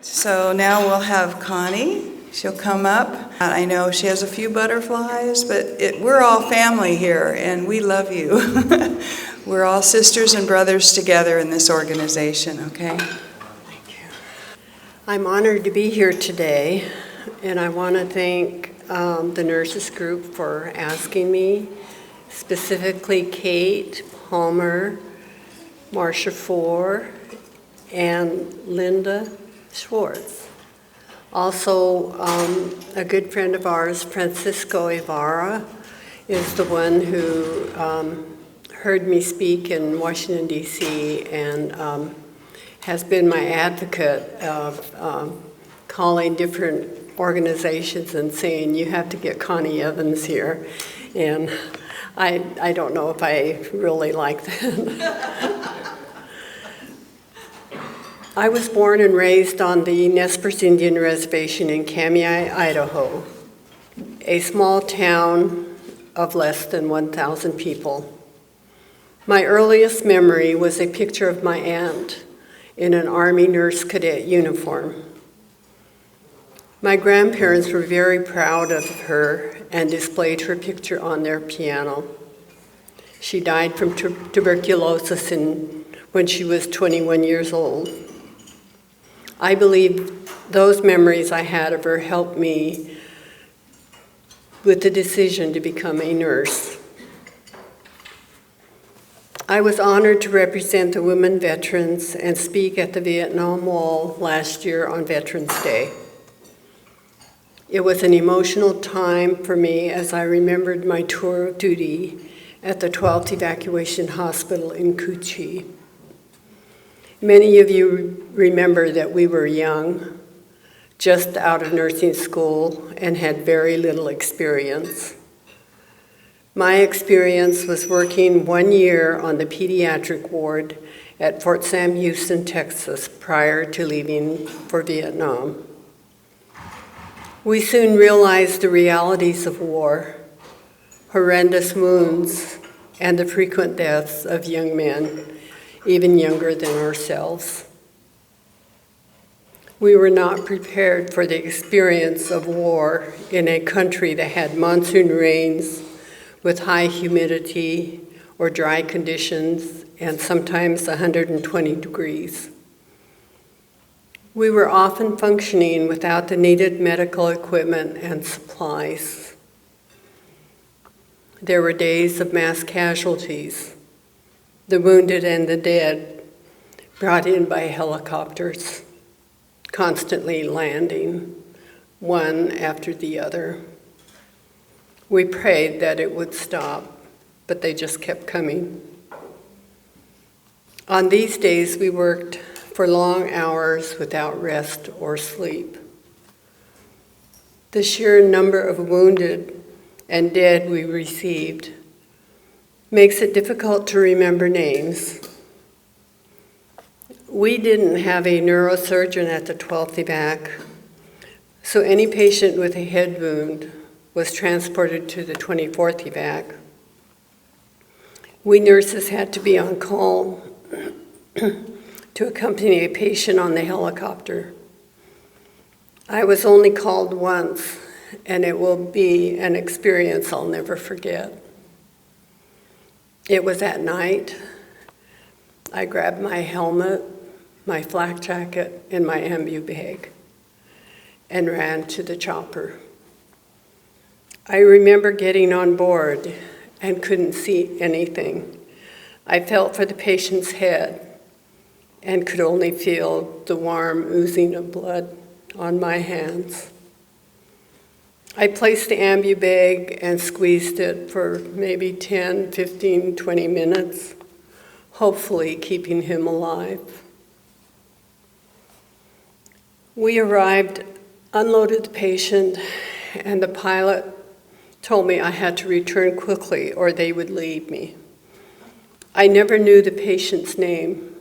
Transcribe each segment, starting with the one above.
So now we'll have Connie. She'll come up. I know she has a few butterflies, but we're all family here, and we love you. We're all sisters and brothers together in this organization, okay? Thank you. I'm honored to be here today, and I want to thank the nurses group for asking me, specifically Kate, Palmer, Marcia Four, and Linda Schwartz. Also, a good friend of ours, Francisco Ibarra, is the one who heard me speak in Washington, D.C., and has been my advocate of calling different organizations and saying, you have to get Connie Evans here. And I don't know if I really like that. I was born and raised on the Nez Perce Indian Reservation in Kamiah, Idaho, a small town of less than 1,000 people. My earliest memory was a picture of my aunt in an Army nurse cadet uniform. My grandparents were very proud of her and displayed her picture on their piano. She died from tuberculosis when she was 21 years old. I believe those memories I had of her helped me with the decision to become a nurse. I was honored to represent the women veterans and speak at the Vietnam Wall last year on Veterans Day. It was an emotional time for me as I remembered my tour of duty at the 12th Evacuation Hospital in Cu Chi. Many of you remember that we were young, just out of nursing school, and had very little experience. My experience was working 1 year on the pediatric ward at Fort Sam Houston, Texas, prior to leaving for Vietnam. We soon realized the realities of war, horrendous wounds, and the frequent deaths of young men, even younger than ourselves. We were not prepared for the experience of war in a country that had monsoon rains with high humidity or dry conditions and sometimes 120 degrees. We were often functioning without the needed medical equipment and supplies. There were days of mass casualties, the wounded and the dead brought in by helicopters, constantly landing, one after the other. We prayed that it would stop, but they just kept coming. On these days, we worked for long hours without rest or sleep. The sheer number of wounded and dead we received makes it difficult to remember names. We didn't have a neurosurgeon at the 12th evac, so any patient with a head wound was transported to the 24th evac. We nurses had to be on call to accompany a patient on the helicopter. I was only called once, and it will be an experience I'll never forget. It was at night. I grabbed my helmet, my flak jacket, and my ambu bag and ran to the chopper. I remember getting on board and couldn't see anything. I felt for the patient's head and could only feel the warm oozing of blood on my hands. I placed the ambu bag and squeezed it for maybe 10, 15, 20 minutes, hopefully keeping him alive. We arrived, unloaded the patient, and the pilot told me I had to return quickly or they would leave me. I never knew the patient's name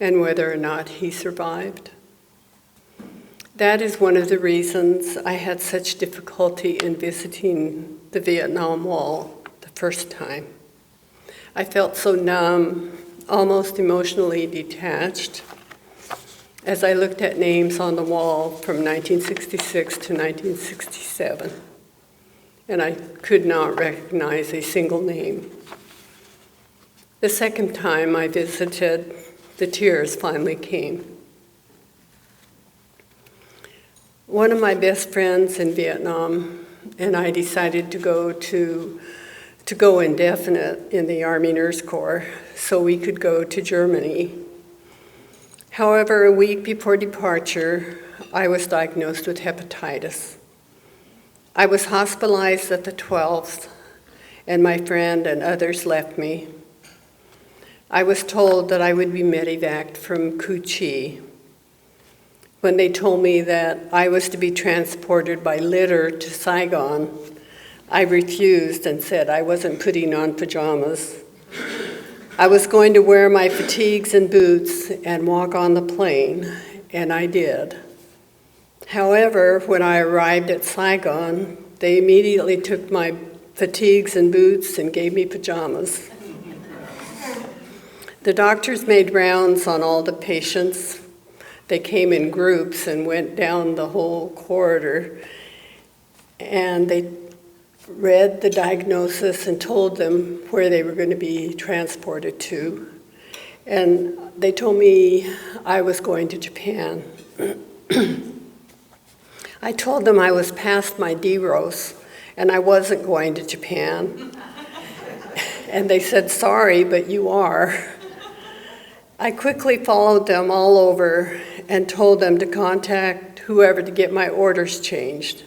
and whether or not he survived. That is one of the reasons I had such difficulty in visiting the Vietnam Wall the first time. I felt so numb, almost emotionally detached. as I looked at names on the wall from 1966 to 1967, and I could not recognize a single name. The second time I visited, the tears finally came. One of my best friends in Vietnam and I decided to go indefinite in the Army Nurse Corps so we could go to Germany. However, a week before departure, I was diagnosed with hepatitis. I was hospitalized at the 12th, and my friend and others left me. I was told that I would be medevaced from Cu Chi. When they told me that I was to be transported by litter to Saigon, I refused and said I wasn't putting on pajamas. I was going to wear my fatigues and boots and walk on the plane, and I did. However, when I arrived at Saigon, they immediately took my fatigues and boots and gave me pajamas. The doctors made rounds on all the patients. They came in groups and went down the whole corridor, and they read the diagnosis and told them where they were going to be transported to. And they told me I was going to Japan. I told them I was past my DROS and I wasn't going to Japan. And they said, sorry, but you are. I quickly followed them all over and told them to contact whoever to get my orders changed.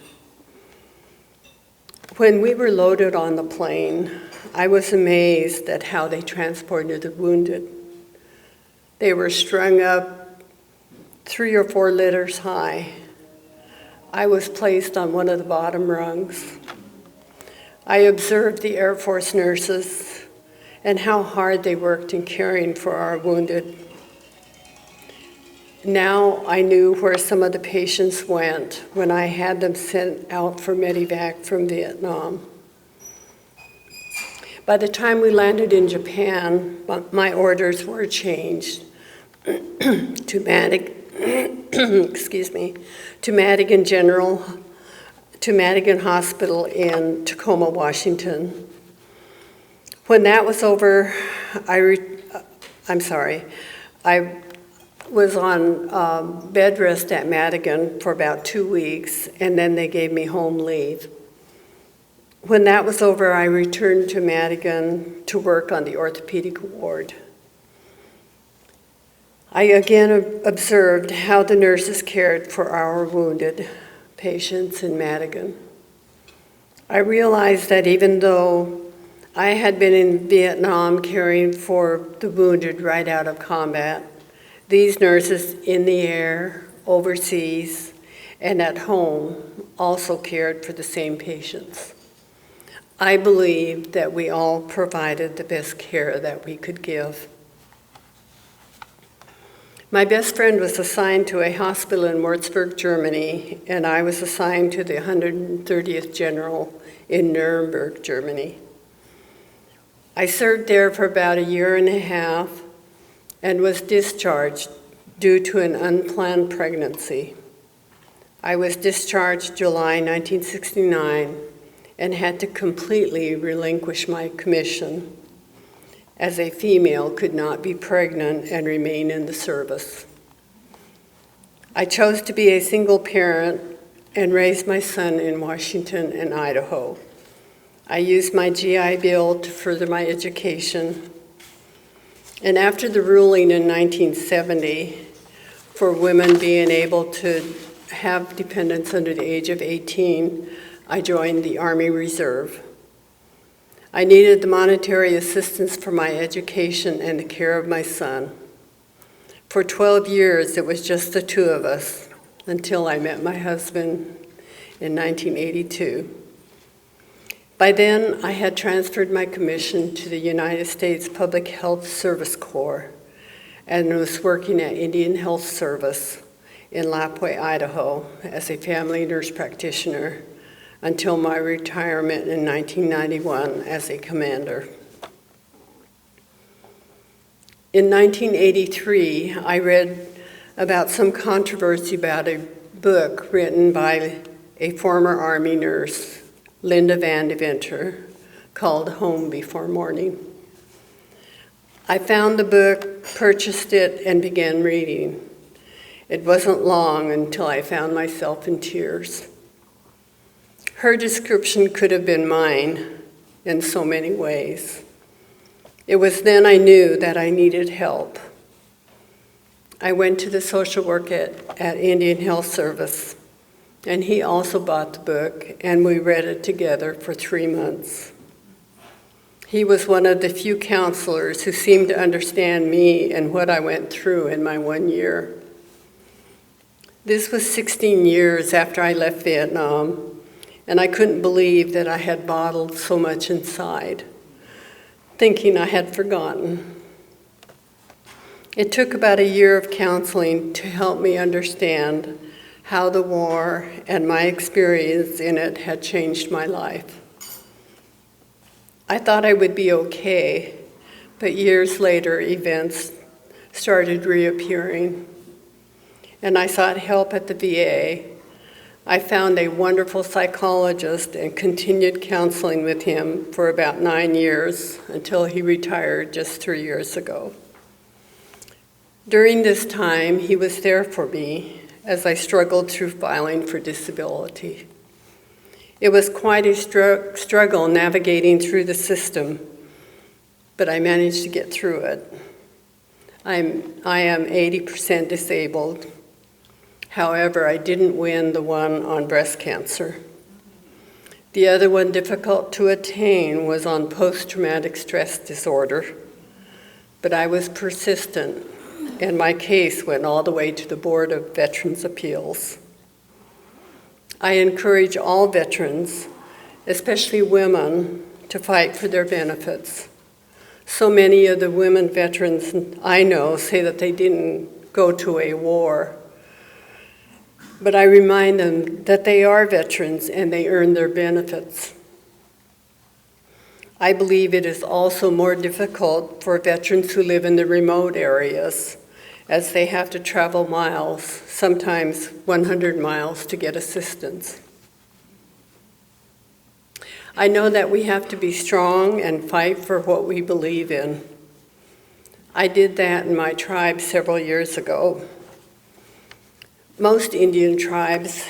When we were loaded on the plane, I was amazed at how they transported the wounded. They were strung up 3 or 4 litters high. I was placed on one of the bottom rungs. I observed the Air Force nurses and how hard they worked in caring for our wounded. Now I knew where some of the patients went when I had them sent out for medevac from Vietnam. By the time we landed in Japan, my orders were changed to Madigan Hospital in Tacoma, Washington. When that was over, I was on bed rest at Madigan for about 2 weeks, and then they gave me home leave. When that was over, I returned to Madigan to work on the orthopedic ward. I again observed how the nurses cared for our wounded patients in Madigan. I realized that even though I had been in Vietnam caring for the wounded right out of combat, these nurses in the air, overseas, and at home also cared for the same patients. I believe that we all provided the best care that we could give. My best friend was assigned to a hospital in Würzburg, Germany, and I was assigned to the 130th General in Nuremberg, Germany. I served there for about 1.5 years and was discharged due to an unplanned pregnancy. I was discharged July 1969 and had to completely relinquish my commission, as a female could not be pregnant and remain in the service. I chose to be a single parent and raise my son in Washington and Idaho. I used my GI Bill to further my education. And after the ruling in 1970 for women being able to have dependents under the age of 18, I joined the Army Reserve. I needed the monetary assistance for my education and the care of my son. For 12 years, it was just the two of us until I met my husband in 1982. By then, I had transferred my commission to the United States Public Health Service Corps and was working at Indian Health Service in Lapwai, Idaho as a family nurse practitioner until my retirement in 1991 as a commander. In 1983, I read about some controversy about a book written by a former Army nurse, Linda Van Deventer, called Home Before Morning. I found the book, purchased it, and began reading. It wasn't long until I found myself in tears. Her description could have been mine in so many ways. It was then I knew that I needed help. I went to the social work at Indian Health Service, and he also bought the book, and we read it together for 3 months. He was one of the few counselors who seemed to understand me and what I went through in my 1 year. This was 16 years after I left Vietnam, and I couldn't believe that I had bottled so much inside, thinking I had forgotten. It took about a year of counseling to help me understand how the war and my experience in it had changed my life. I thought I would be okay, but years later, events started reappearing, and I sought help at the VA. I found a wonderful psychologist and continued counseling with him for about 9 years until he retired just 3 years ago. During this time, he was there for me as I struggled through filing for disability. It was quite a struggle navigating through the system, but I managed to get through it. I am 80% disabled. However, I didn't win the one on breast cancer. The other one, difficult to attain, was on post-traumatic stress disorder, but I was persistent, and my case went all the way to the Board of Veterans' Appeals. I encourage all veterans, especially women, to fight for their benefits. So many of the women veterans I know say that they didn't go to a war, but I remind them that they are veterans and they earn their benefits. I believe it is also more difficult for veterans who live in the remote areas, as they have to travel miles, sometimes 100 miles, to get assistance. I know that we have to be strong and fight for what we believe in. I did that in my tribe several years ago. Most Indian tribes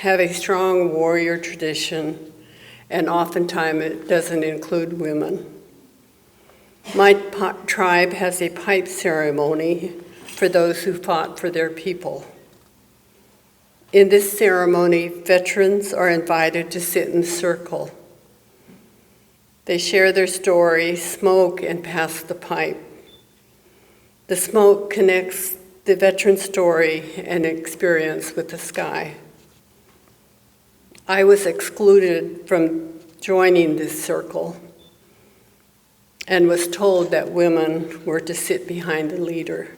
have a strong warrior tradition, and oftentimes it doesn't include women. My tribe has a pipe ceremony for those who fought for their people. In this ceremony, veterans are invited to sit in a circle. They share their story, smoke, and pass the pipe. The smoke connects the veteran's story and experience with the sky. I was excluded from joining this circle and was told that women were to sit behind the leader.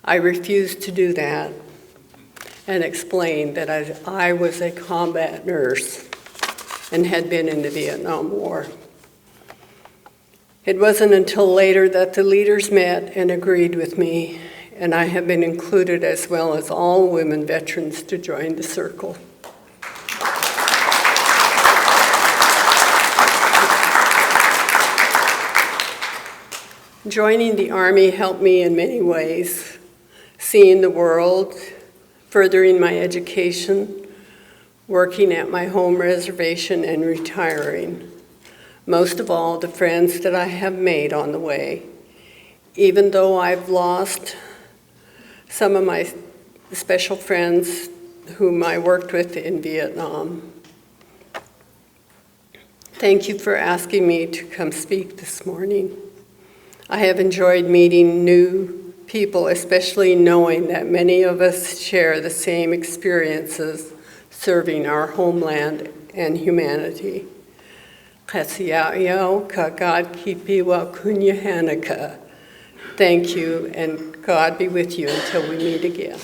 I refused to do that and explained that I was a combat nurse and had been in the Vietnam War. It wasn't until later that the leaders met and agreed with me, and I have been included as well as all women veterans to join the circle. Joining the Army helped me in many ways, seeing the world, furthering my education, working at my home reservation, and retiring. Most of all, the friends that I have made on the way. Even though I've lost some of my special friends whom I worked with in Vietnam. Thank you for asking me to come speak this morning. I have enjoyed meeting new people, especially knowing that many of us share the same experiences serving our homeland and humanity. Thank you, and God be with you until we meet again.